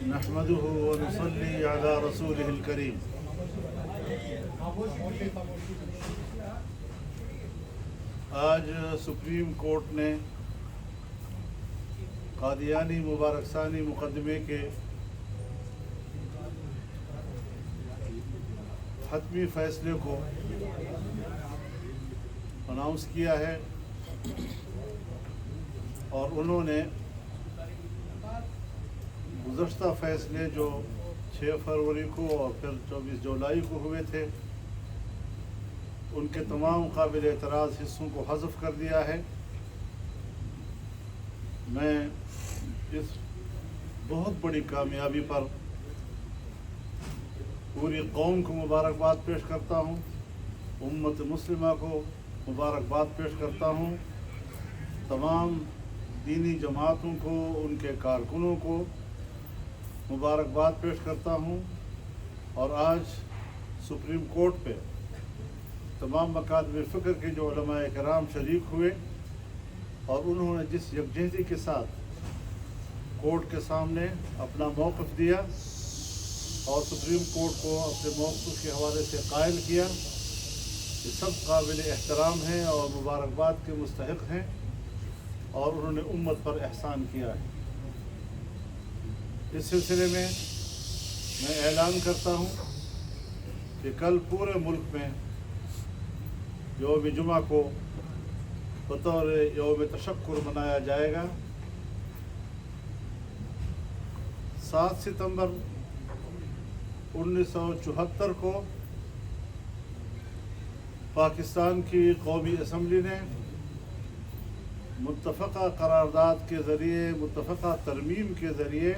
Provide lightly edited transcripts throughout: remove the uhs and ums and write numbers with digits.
نحمده ونصلي على رسوله الكريم. آج سپریم کورٹ نے قادیانی مبارک ثانی مقدمے کے حتمی فیصلے کو اناؤنس کیا ہے اور انہوں نے گزشتہ فیصلے جو 6 فروری کو اور پھر 24 جولائی کو ہوئے تھے ان کے تمام قابل اعتراض حصوں کو حذف کر دیا ہے. میں اس بہت بڑی کامیابی پر پوری قوم کو مبارکباد پیش کرتا ہوں، امت مسلمہ کو مبارکباد پیش کرتا ہوں، تمام دینی جماعتوں کو، ان کے کارکنوں کو مبارکباد پیش کرتا ہوں. اور آج سپریم کورٹ پہ تمام مکاتب فکر کے جو علماء کرام شریک ہوئے اور انہوں نے جس یکجہتی کے ساتھ کورٹ کے سامنے اپنا موقف دیا اور سپریم کورٹ کو اپنے موقف کے حوالے سے قائل کیا، یہ سب قابل احترام ہیں اور مبارکباد کے مستحق ہیں اور انہوں نے امت پر احسان کیا ہے. اس سلسلے میں اعلان کرتا ہوں کہ کل پورے ملک میں یوم جمعہ کو بطور یوم تشکر منایا جائے گا. 7 ستمبر 1974 کو پاکستان کی قومی اسمبلی نے متفقہ قرارداد کے ذریعے، متفقہ ترمیم کے ذریعے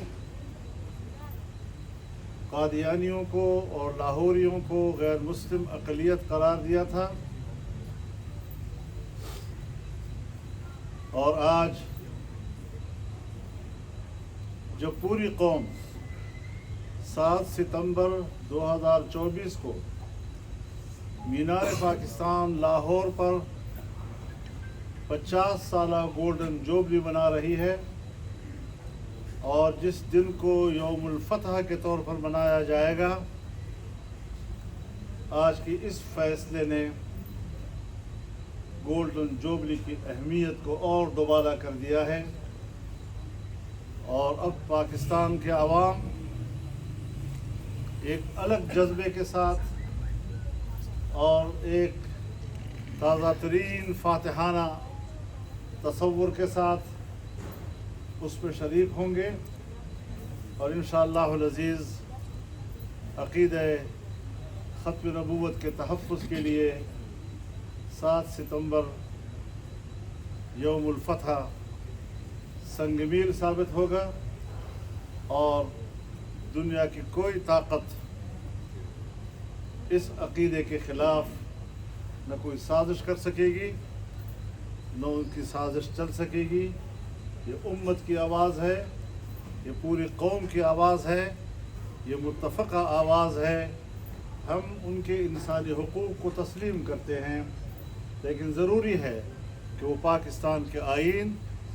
قادیانیوں کو اور لاہوریوں کو غیر مسلم اقلیت قرار دیا تھا. اور آج جب پوری قوم 7 ستمبر 2024 کو مینار پاکستان لاہور پر 50 سالہ گولڈن جوبلی منا رہی ہے اور جس دن کو یوم الفتح کے طور پر منایا جائے گا، آج کی اس فیصلے نے گولڈن جوبلی کی اہمیت کو اور دوبالا کر دیا ہے. اور اب پاکستان کے عوام ایک الگ جذبے کے ساتھ اور ایک تازہ ترین فاتحانہ تصور کے ساتھ اس پہ شریک ہوں گے اور انشاءاللہ العزیز عقیدہ ختم نبوت کے تحفظ کے لیے 7 ستمبر یوم الفتح سنگ میل ثابت ہوگا اور دنیا کی کوئی طاقت اس عقیدے کے خلاف نہ کوئی سازش کر سکے گی، نہ ان کی سازش چل سکے گی. یہ امت کی آواز ہے، یہ پوری قوم کی آواز ہے، یہ متفقہ آواز ہے. ہم ان کے انسانی حقوق کو تسلیم کرتے ہیں، لیکن ضروری ہے کہ وہ پاکستان کے آئین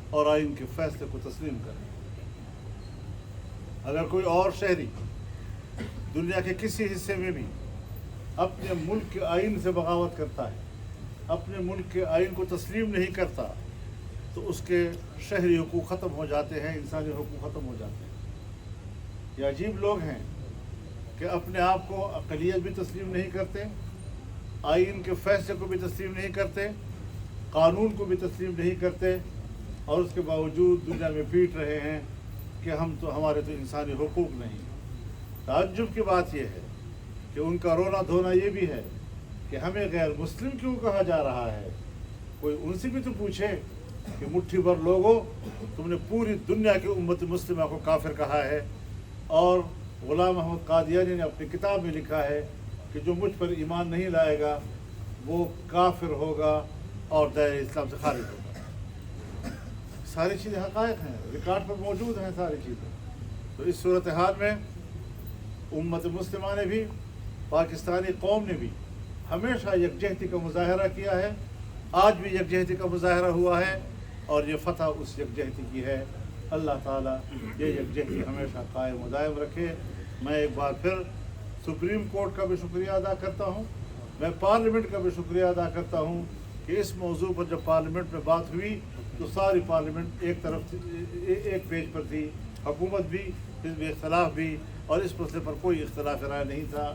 اور آئین کے فیصلے کو تسلیم کریں. اگر کوئی اور شہری دنیا کے کسی حصے میں بھی اپنے ملک کے آئین سے بغاوت کرتا ہے، اپنے ملک کے آئین کو تسلیم نہیں کرتا، تو اس کے شہری حقوق ختم ہو جاتے ہیں، انسانی حقوق ختم ہو جاتے ہیں. یہ عجیب لوگ ہیں کہ اپنے آپ کو اقلیت بھی تسلیم نہیں کرتے، آئین کے فیصلے کو بھی تسلیم نہیں کرتے، قانون کو بھی تسلیم نہیں کرتے، اور اس کے باوجود دنیا میں پیٹ رہے ہیں کہ ہمارے تو انسانی حقوق نہیں. تعجب کی بات یہ ہے کہ ان کا رونا دھونا یہ بھی ہے کہ ہمیں غیر مسلم کیوں کہا جا رہا ہے. کوئی ان سے بھی تو پوچھے کہ مٹھی بھر لوگوں، تم نے پوری دنیا کی امت مسلمہ کو کافر کہا ہے، اور غلام محمد قادیانی نے اپنی کتاب میں لکھا ہے کہ جو مجھ پر ایمان نہیں لائے گا وہ کافر ہوگا اور دائرہ اسلام سے خارج ہوگا. ساری چیزیں حقائق ہیں، ریکارڈ پر موجود ہیں ساری چیزیں. تو اس صورتحال میں امت مسلمہ نے بھی، پاکستانی قوم نے بھی ہمیشہ یکجہتی کا مظاہرہ کیا ہے. آج بھی یکجہتی کا مظاہرہ ہوا ہے اور یہ فتح اس یکجہتی کی ہے अल्लाह ताला ये यकजहती हमेशा कायम व दायम रखे। मैं एक बार फिर सुप्रीम कोर्ट का भी शुक्रिया अदा करता हूँ, मैं पार्लियामेंट का भी शुक्रिया अदा करता हूँ कि इस मौजू पर जब पार्लियामेंट में बात हुई तो सारी पार्लियामेंट एक तरफ एक पेज पर थी, हुकूमत भी, हिज़्ब इख्तलाफ भी, और इस मसले पर कोई इख्तलाफ राय नहीं था।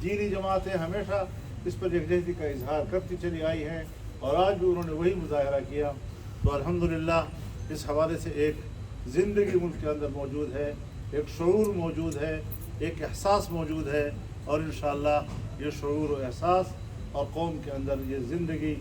दीनी जमातें हमेशा इस पर यकजहती का इजहार करती चली आई हैं और आज भी उन्होंने वही मुजाहरा किया। तो अल्हम्दुलिल्लाह इस हवाले से एक ज़िंदगी मुल्क के अंदर मौजूद है, एक शऊर मौजूद है, एक एहसास मौजूद है, और इंशाअल्लाह ये शऊर और एहसास और कौम के अंदर ये ज़िंदगी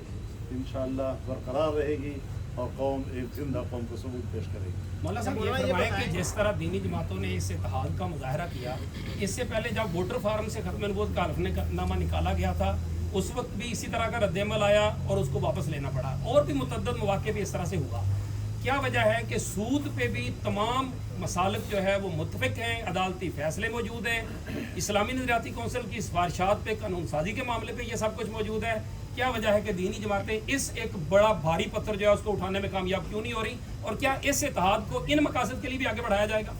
इंशाअल्लाह बरकरार रहेगी और कौम एक ज़िंदा कौम को सबूत पेश करेगी। मौलाना साहब ये फरमाएं कि जिस तरह दीनी जमातों ने इस इत्तेहाद का मुजाहरा किया, इससे पहले जब वोटर फार्म से खत्म नबूवत का हलफनामा निकाला गया था उस वक्त भी इसी तरह का रद्दअमल आया और उसको वापस लेना पड़ा, और भी मुतअद्दिद मौके पे इस तरह से हुआ। क्या वजह है कि सूद पे भी तमाम मसालिक जो है वो मुत्तफिक हैं, अदालती फैसले मौजूद हैं, इस्लामी नज़रियाती कौंसिल की सिफारिशात पे, कानून साजी के मामले पे ये सब कुछ मौजूद है। क्या वजह है कि दीनी जमातें इस एक बड़ा भारी पत्थर जो है उसको उठाने में कामयाब क्यों नहीं हो रही, और क्या इस इत्तेहाद को इन मकासद के लिए भी आगे बढ़ाया जाएगा?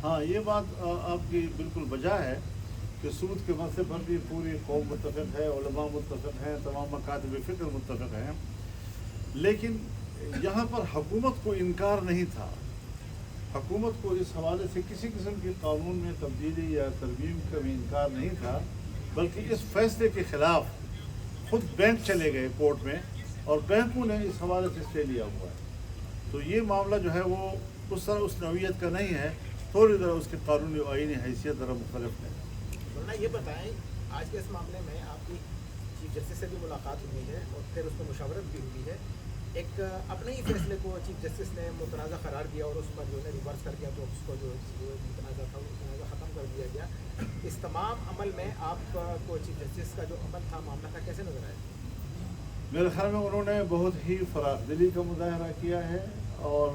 हाँ, ये बात आपकी बिल्कुल वजह है कि सूद के मसले पर भी पूरी कौम मुत्तफ़िक़ है, उलमा मुत्तफ़िक़ हैं, तमाम मकातब फ़िक्र मुत्तफ़िक़ हैं, लेकिन यहाँ पर हुकूमत को इनकार नहीं था। हुकूमत को इस हवाले से किसी किस्म की कानून में तब्दीली या तरमीम का भी इनकार नहीं था, बल्कि इस फैसले के ख़िलाफ़ खुद बैंक चले गए कोर्ट में और बैंकों ने इस हवाले से स्टे लिया हुआ है। तो ये मामला जो है वो उस तरह उस नौइयत का नहीं है, थोड़ी तरह उसकी कानूनी और आईनी हैसियत ज़रा मुख्तलिफ है। वरना ये बताएं, आज के इस मामले में आपकी चीफ जस्टिस से भी मुलाकात हुई है और फिर उस पर मुशावरत भी हुई है। एक अपने ही फैसले को चीफ जस्टिस ने मुतनाज़ा करार दिया और उस पर जो है रिवर्स कर दिया, तो उसको जो मुतनाज़ा था वो मुतनाज़ा ख़त्म कर दिया गया। इस तमाम अमल में आपको चीफ जस्टिस का जो अमल था, मामला था, कैसे नज़र आया? मेरे ख्याल में उन्होंने बहुत ही फराख दिली का मुजाहरा किया है और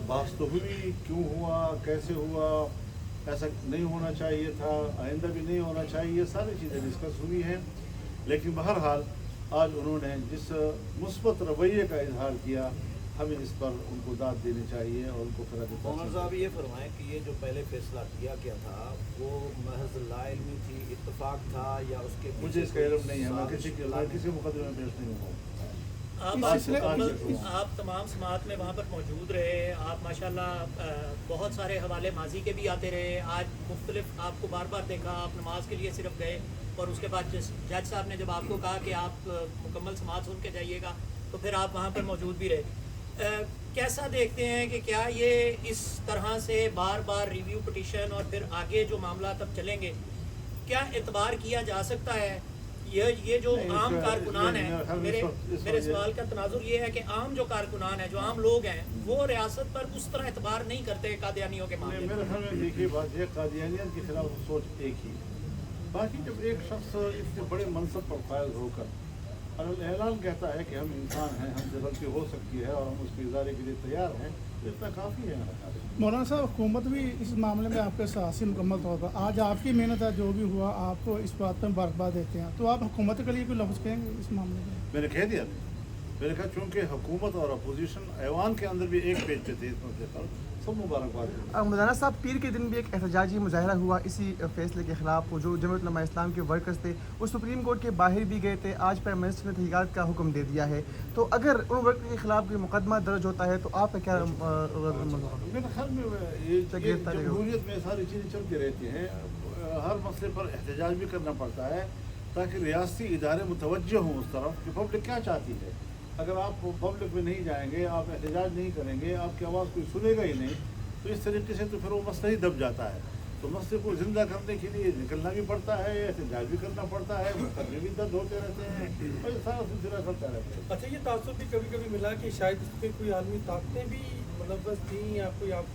बात तो हुई, क्यों हुआ, कैसे हुआ, ऐसा नहीं होना चाहिए था, आइंदा भी नहीं होना चाहिए, सारी चीज़ें डिस्कस हुई हैं। लेकिन बहरहाल आज उन्होंने जिस मुस्बत रवैये का इजहार किया, हमें इस पर उनको दाद देनी चाहिए और उनको मौलाना साहब ये फरमाएं कि ये जो पहले फैसला किया गया था वो महज लाइल्मी थी, इत्तेफाक था, या उसके मुझे इसका इल्म नहीं है, मैं किसी मुकदमे में पेश नहीं हुआ। आप तमाम समात में वहाँ पर मौजूद रहे, आप माशाल्लाह बहुत सारे हवाले माजी के भी आते रहे। आज मुख्तलिफ आपको बार बार देखा, आप नमाज के लिए सिर्फ गए और उसके बाद जज साहब ने जब आपको कहा कि आप मुकम्मल समात सुन के जाइएगा तो फिर आप वहाँ पर मौजूद भी रहे। कैसा देखते हैं कि क्या ये इस तरह से बार बार रिव्यू पिटीशन और फिर आगे जो मामला तब चलेंगे, क्या एतबार किया जा सकता है? ये जो आम कारकुनान है, मेरे सवाल का तनाजुर ये है कि आम जो कारकुनान है, जो आम लोग हैं, वो रियासत पर उस तरह एतबार नहीं करते कादियानियों के मामले में। मेरे ख्याल में देखिए बात है, कादियानियत के खिलाफ सोच एक ही, बाकी जब एक शख्स इतने बड़े मनसब पर फायज होकर ऐलान कहता है कि हम इंसान हैं, हमसे गलती हो सकती है और हम उसके इजारे के लिए तैयार हैं, तो इतना काफ़ी है। मौलाना साहब, हुकूमत भी इस मामले में आपके साथ से मुकम्मल तौर पर, आज आपकी मेहनत है, जो भी हुआ आपको इस बात पर मुबारकबाद देते हैं, तो आप हुकूमत के लिए कोई लफ्ज़ कहेंगे इस मामले में? मैंने कह दिया, मैंने कहा चूँकि हुकूमत और अपोजिशन ऐवान के अंदर भी एक पेज पे थे, इस मसले पर सब मुबारकबाद। मौलाना साहब, पीर के दिन भी एक एहतजाजी मुजाहरा हुआ इसी फैसले के खिलाफ। वो जो जमीयत उलमा इस्लाम के वर्कर्स थे वो सुप्रीम कोर्ट के बाहर भी गए थे, आज प्राइम मिनिस्टर ने तहकीकात का हुक्म दे दिया है, तो अगर उन वर्कर के खिलाफ कोई मुकदमा दर्ज होता है तो आपका क्या? मेरे ख्याल में ये जमहूरियत में सारी चीज़ें चलती रहती हैं, हर मसले पर एहतजाज भी करना पड़ता है ताकि रियासती इदारे मुतवज्जह हों उस तरफ कि पब्लिक क्या चाहती है। अगर आप पब्लिक में नहीं जाएंगे, आप एहतजाज नहीं करेंगे, आपकी आवाज़ कोई सुनेगा ही नहीं, तो इस तरीके से तो फिर वो मसला ही दब जाता है। तो मसले को ज़िंदा करने के लिए निकलना भी पड़ता है, एहतजाज भी करना पड़ता है, मुकदमे भी दर्ज होते रहते हैं और ये सारा सिलसिला चलता रहता है। अच्छा, ये तासुब भी कभी कभी मिला कि शायद इस पर कोई आदमी ताकतें भी मतलब बस थी या कोई आपको